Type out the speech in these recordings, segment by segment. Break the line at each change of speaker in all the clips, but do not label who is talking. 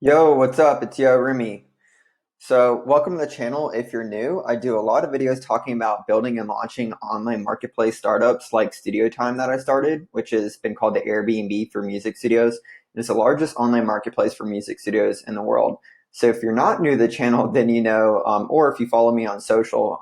Yo, what's up? It's Yo Remy. So, welcome to the channel. If you're new, I do a lot of videos talking about building and launching online marketplace startups like Studiotime that I started, which has been called the Airbnb for music studios. It's the largest online marketplace for music studios in the world. So, if you're not new to the channel, then you know, or if you follow me on social,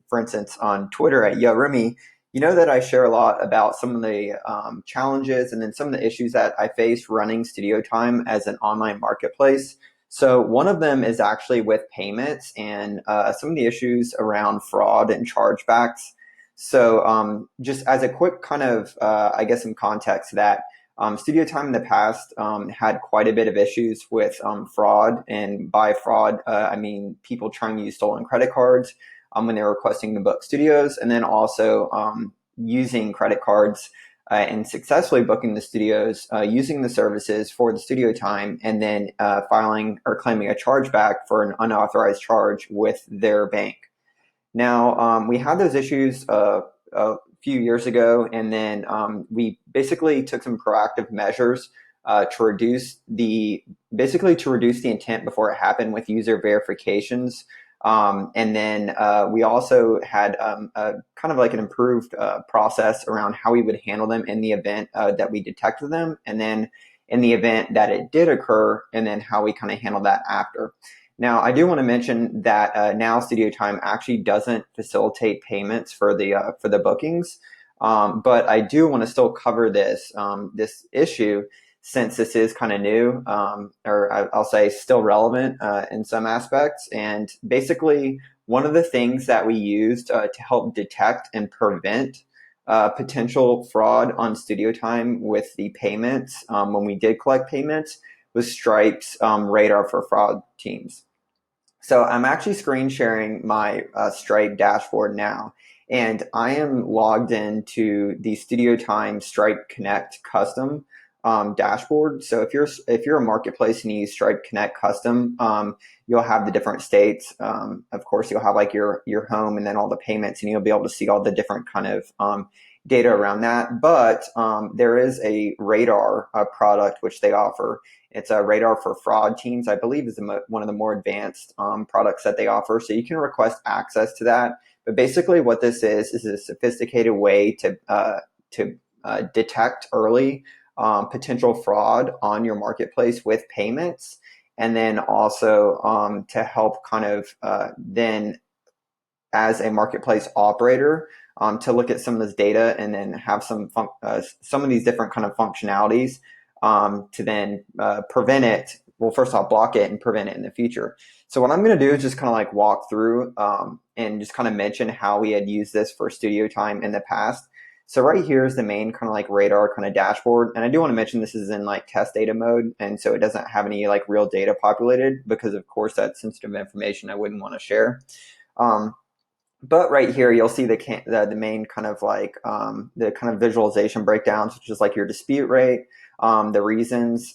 for instance, on Twitter at Yo Remy, you know that I share a lot about some of the challenges and then some of the issues that I face running Studiotime as an online marketplace. So one of them is actually with payments and some of the issues around fraud and chargebacks. So just as a quick kind of, I guess, some context to that, Studiotime in the past had quite a bit of issues with fraud. And by fraud, I mean people trying to use stolen credit cards when they were requesting to book studios, and then also using credit cards and successfully booking the studios, using the services for the studio time, and then filing or claiming a chargeback for an unauthorized charge with their bank. Now, we had those issues a few years ago, and then we basically took some proactive measures to reduce the intent before it happened with user verifications. And then we also had a kind of like an improved process around how we would handle them in the event that we detected them, and then in the event that it did occur, and then how we kind of handle that after. Now, I do want to mention that now Studiotime actually doesn't facilitate payments for the bookings, but I do want to still cover this issue since this is kind of new, or I'll say still relevant in some aspects. And basically, one of the things that we used to help detect and prevent potential fraud on Studiotime with the payments when we did collect payments was Stripe's radar for fraud teams. So I'm actually screen sharing my Stripe dashboard now, and I am logged into the Studiotime Stripe Connect custom dashboard. So if you're a marketplace and you use Stripe Connect custom, you'll have the different states. Of course, you'll have like your home and then all the payments, and you'll be able to see all the different kind of data around that. But there is a radar product which they offer. It's a radar for fraud teams, I believe, is one of the more advanced products that they offer. So you can request access to that. But basically, what this is a sophisticated way to detect early potential fraud on your marketplace with payments, and then also to help kind of then as a marketplace operator to look at some of this data and then have some of these different kind of functionalities to then prevent it. Well, first off, block it and prevent it in the future. So what I'm going to do is just kind of like walk through and just kind of mention how we had used this for Studiotime in the past. So right here is the main kind of like radar kind of dashboard. And I do want to mention this is in like test data mode. And so it doesn't have any like real data populated because of course that's sensitive information I wouldn't want to share. But right here, you'll see the main kind of like the kind of visualization breakdowns, which is like your dispute rate, the reasons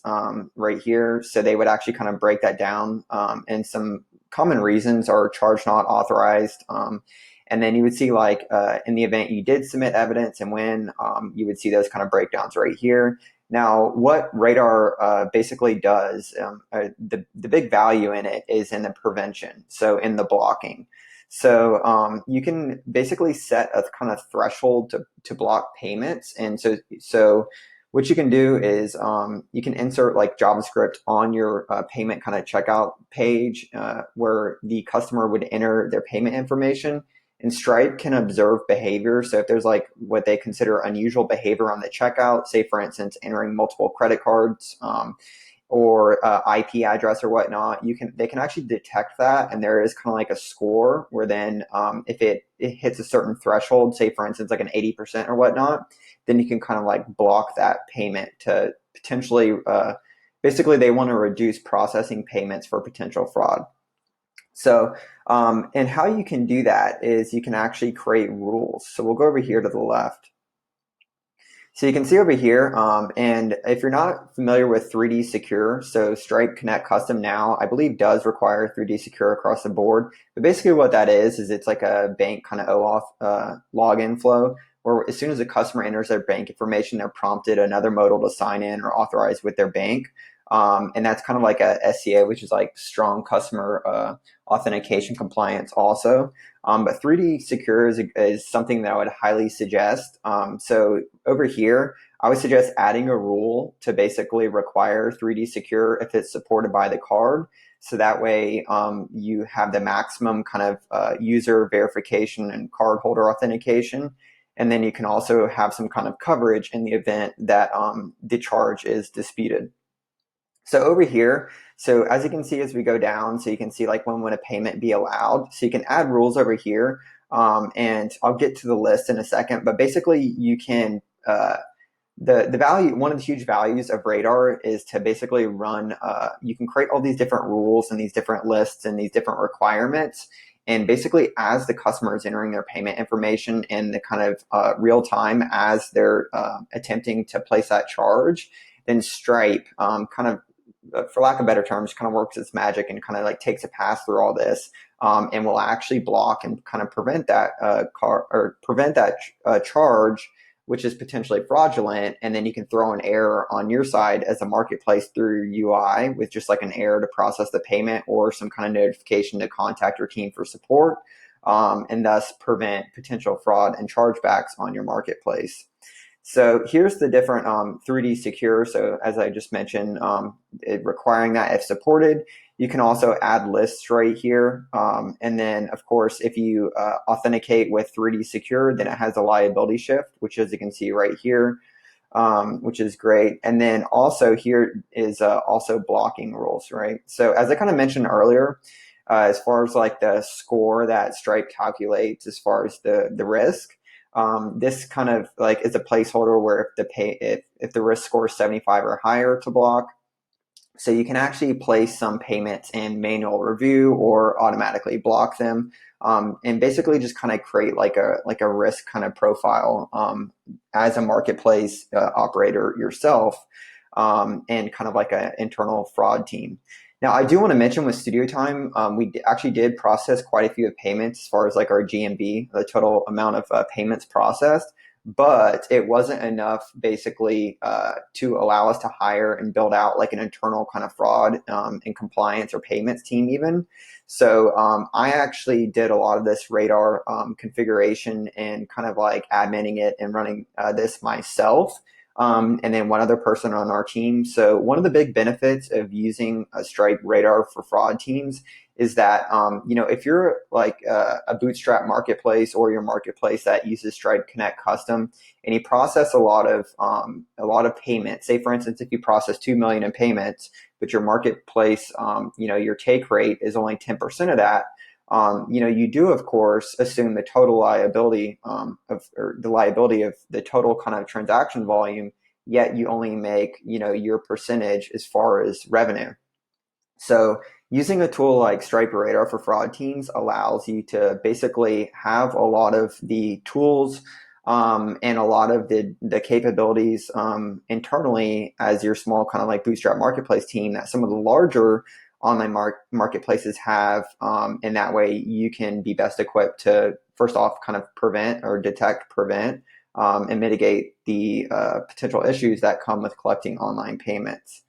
right here. So they would actually kind of break that down. And some common reasons are charge not authorized. And then you would see like in the event you did submit evidence and when, you would see those kind of breakdowns right here. Now, what Radar basically does, the big value in it is in the prevention, so in the blocking. So you can basically set a kind of threshold to block payments. And so what you can do is you can insert like JavaScript on your payment kind of checkout page where the customer would enter their payment information. And Stripe can observe behavior. So if there's like what they consider unusual behavior on the checkout, say for instance, entering multiple credit cards, or IP address or whatnot, they can actually detect that, and there is kind of like a score where then if it hits a certain threshold, say for instance like an 80% or whatnot, then you can kind of like block that payment to potentially basically they want to reduce processing payments for potential fraud. So and how you can do that is you can actually create rules. So we'll go over here to the left. So you can see over here, and if you're not familiar with 3D Secure, so Stripe Connect Custom now, I believe does require 3D Secure across the board. But basically what that is it's like a bank kind of OAuth login flow, where as soon as a customer enters their bank information, they're prompted another modal to sign in or authorize with their bank. And that's kind of like a SCA, which is like strong customer authentication compliance also. But 3D Secure is something that I would highly suggest. So over here, I would suggest adding a rule to basically require 3D Secure if it's supported by the card. So that way you have the maximum kind of user verification and cardholder authentication. And then you can also have some kind of coverage in the event that the charge is disputed. So over here, so as you can see as we go down, so you can see like when would a payment be allowed. So you can add rules over here, and I'll get to the list in a second. But basically, you can the value, one of the huge values of Radar is to basically run. You can create all these different rules and these different lists and these different requirements. And basically, as the customer is entering their payment information in the kind of real time as they're attempting to place that charge, then Stripe kind of, for lack of better terms, kind of works its magic and kind of like takes a pass through all this, and will actually block and kind of prevent that charge, which is potentially fraudulent. And then you can throw an error on your side as a marketplace through your UI with just like an error to process the payment or some kind of notification to contact your team for support, and thus prevent potential fraud and chargebacks on your marketplace. So here's the different 3D Secure. So as I just mentioned, requiring that if supported. You can also add lists right here. And then, of course, if you authenticate with 3D Secure, then it has a liability shift, which as you can see right here, which is great. And then also here is also blocking rules, right? So as I kind of mentioned earlier, as far as like the score that Stripe calculates as far as the risk, this kind of like is a placeholder where if the risk score is 75 or higher to block. So you can actually place some payments in manual review or automatically block them, and basically just kind of create like a risk kind of profile as a marketplace operator yourself, and kind of like an internal fraud team. Now, I do want to mention with Studiotime, we actually did process quite a few payments as far as like our GMV, the total amount of payments processed, but it wasn't enough basically to allow us to hire and build out like an internal kind of fraud and compliance or payments team even. So I actually did a lot of this Radar configuration and kind of like adminning it and running this myself. And then one other person on our team. So one of the big benefits of using a Stripe Radar for fraud teams is that, if you're like a bootstrap marketplace or your marketplace that uses Stripe Connect Custom, and you process a lot of payments, say for instance, if you process 2 million in payments, but your marketplace, your take rate is only 10% of that, you do of course assume the total liability or the liability of the total kind of transaction volume, yet you only make, your percentage as far as revenue. So using a tool like Stripe Radar for fraud teams allows you to basically have a lot of the tools and a lot of the capabilities internally as your small kind of like bootstrap marketplace team that some of the larger online marketplaces have, and that way you can be best equipped to first off kind of prevent and mitigate the potential issues that come with collecting online payments.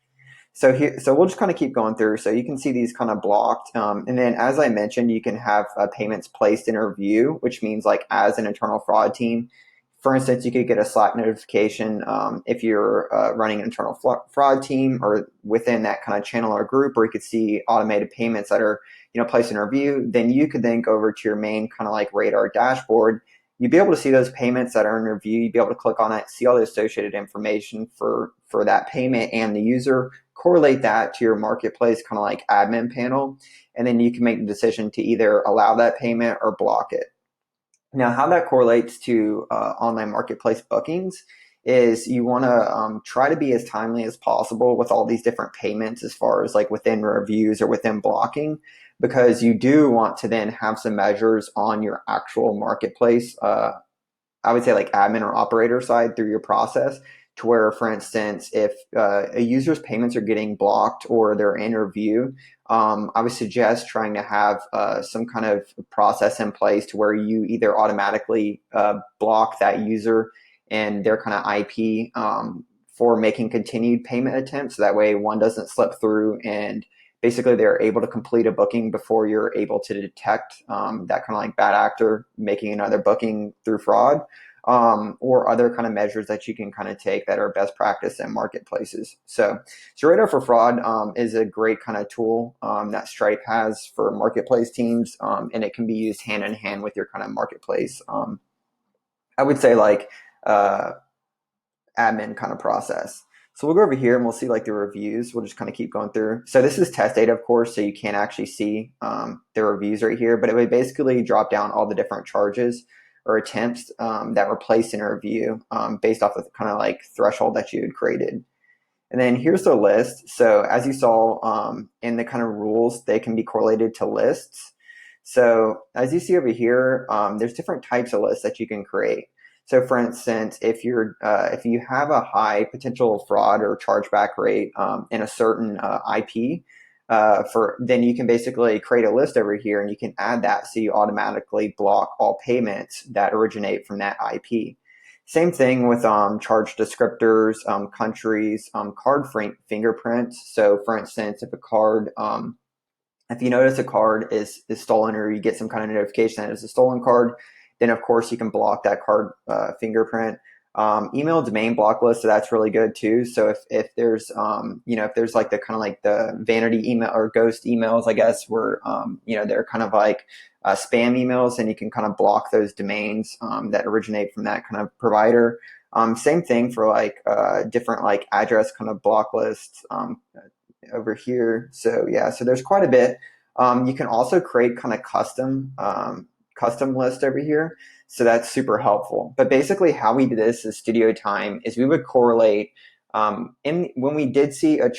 So we'll just kind of keep going through. So you can see these kind of blocked, and then as I mentioned, you can have payments placed in review, which means like as an internal fraud team. For instance, you could get a Slack notification if you're running an internal fraud team or within that kind of channel or group, or you could see automated payments that are placed in review. Then you could then go over to your main kind of like Radar dashboard. You'd be able to see those payments that are in review. You'd be able to click on it, see all the associated information for that payment and the user, correlate that to your marketplace kind of like admin panel, and then you can make the decision to either allow that payment or block it. Now, how that correlates to online marketplace bookings is you want to try to be as timely as possible with all these different payments as far as like within reviews or within blocking, because you do want to then have some measures on your actual marketplace, I would say like admin or operator side through your process, to where, for instance, if a user's payments are getting blocked or they're in review, I would suggest trying to have some kind of process in place to where you either automatically block that user and their kind of IP for making continued payment attempts. So that way one doesn't slip through and basically they're able to complete a booking before you're able to detect that kind of like bad actor making another booking through fraud, or other kind of measures that you can kind of take that are best practice in marketplaces. So Radar for Fraud is a great kind of tool that Stripe has for marketplace teams, and it can be used hand in hand with your kind of marketplace, I would say like admin kind of process. So we'll go over here and we'll see like the reviews. We'll just kind of keep going through. So this is test data, of course, so you can't actually see the reviews right here, but it would basically drop down all the different charges or attempts that were placed in a review based off of the kind of like threshold that you had created. And then here's the list. So as you saw in the kind of rules, they can be correlated to lists. So as you see over here, there's different types of lists that you can create. So for instance, if you have a high potential fraud or chargeback rate in a certain IP, then you can basically create a list over here and you can add that so you automatically block all payments that originate from that IP. Same thing with charge descriptors, countries, card fingerprints. So for instance, if you notice a card is stolen or you get some kind of notification that it's a stolen card, then of course you can block that card fingerprint. Email domain block list, so that's really good too. So if there's if there's like the kind of like the vanity email or ghost emails, I guess, where they're kind of like spam emails, and you can kind of block those domains that originate from that kind of provider. Same thing for like different like address kind of block lists over here. So yeah, so there's quite a bit. You can also create kind of custom list over here. So that's super helpful. But basically how we did this is Studiotime is we would correlate when we did see a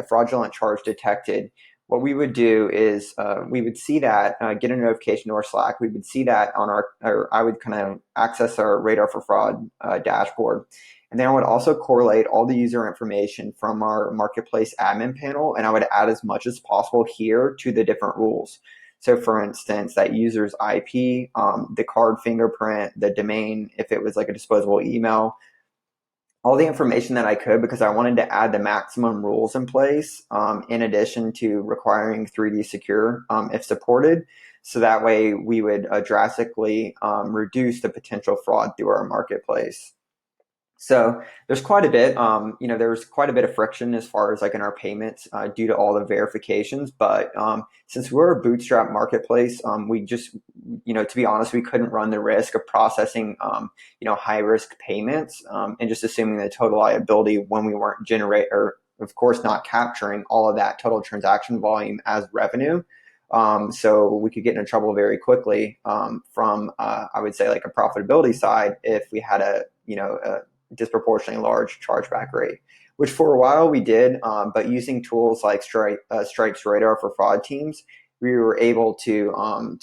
fraudulent charge detected, what we would do is we would see that, get a notification to our Slack. We would see that I would kind of access our Radar for Fraud dashboard. And then I would also correlate all the user information from our marketplace admin panel, and I would add as much as possible here to the different rules. So for instance, that user's IP, the card fingerprint, the domain, if it was like a disposable email, all the information that I could, because I wanted to add the maximum rules in place in addition to requiring 3D secure if supported. So that way we would drastically reduce the potential fraud through our marketplace. So there's quite a bit, there's quite a bit of friction as far as like in our payments due to all the verifications. But since we're a bootstrap marketplace, we just, to be honest, we couldn't run the risk of processing, high risk payments and just assuming the total liability when we weren't of course, not capturing all of that total transaction volume as revenue. So we could get into trouble very quickly from, I would say, like a profitability side if we had a disproportionately large chargeback rate, which for a while we did, but using tools like Stripe's Radar for Fraud teams, we were able to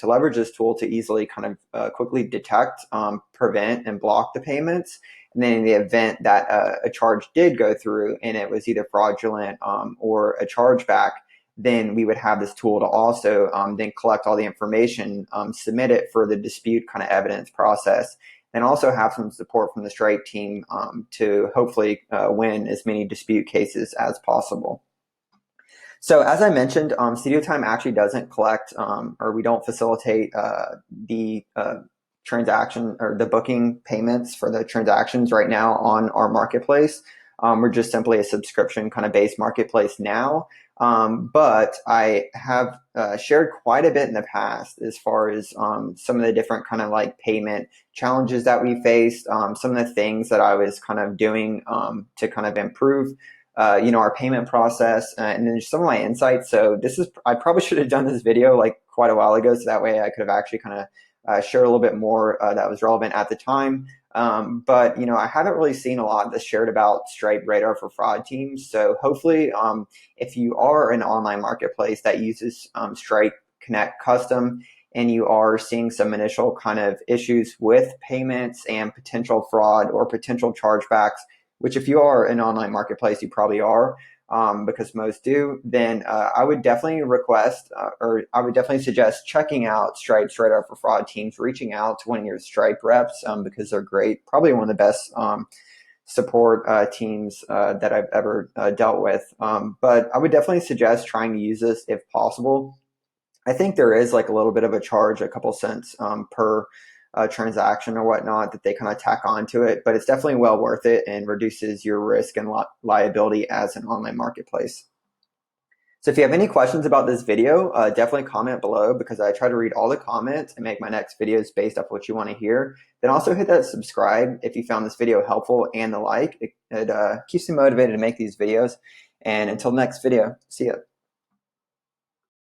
leverage this tool to easily kind of quickly detect, prevent, and block the payments. And then in the event that a charge did go through and it was either fraudulent or a chargeback, then we would have this tool to also then collect all the information, submit it for the dispute kind of evidence process, and also have some support from the Stripe team to hopefully win as many dispute cases as possible. So as I mentioned, Studiotime actually doesn't collect or we don't facilitate the transaction or the booking payments for the transactions right now on our marketplace. We're just simply a subscription kind of based marketplace now. But I have shared quite a bit in the past as far as some of the different kind of like payment challenges that we faced, some of the things that I was kind of doing to kind of improve our payment process, and then some of my insights. So I probably should have done this video like quite a while ago, so that way I could have actually kind of shared a little bit more that was relevant at the time. But I haven't really seen a lot that's shared about Stripe Radar for Fraud teams. So hopefully, if you are an online marketplace that uses Stripe Connect Custom and you are seeing some initial kind of issues with payments and potential fraud or potential chargebacks, which if you are an online marketplace, you probably are, because most do, then I would definitely suggest checking out Stripe's Radar for Fraud teams, reaching out to one of your Stripe reps because they're great, probably one of the best support teams that I've ever dealt with. But I would definitely suggest trying to use this if possible. I think there is like a little bit of a charge, a couple cents per transaction or whatnot that they kind of tack onto it, but it's definitely well worth it and reduces your risk and liability as an online marketplace. So if you have any questions about this video, definitely comment below because I try to read all the comments and make my next videos based off what you want to hear. Then also hit that subscribe if you found this video helpful and the like. It keeps me motivated to make these videos. And until next video, see ya.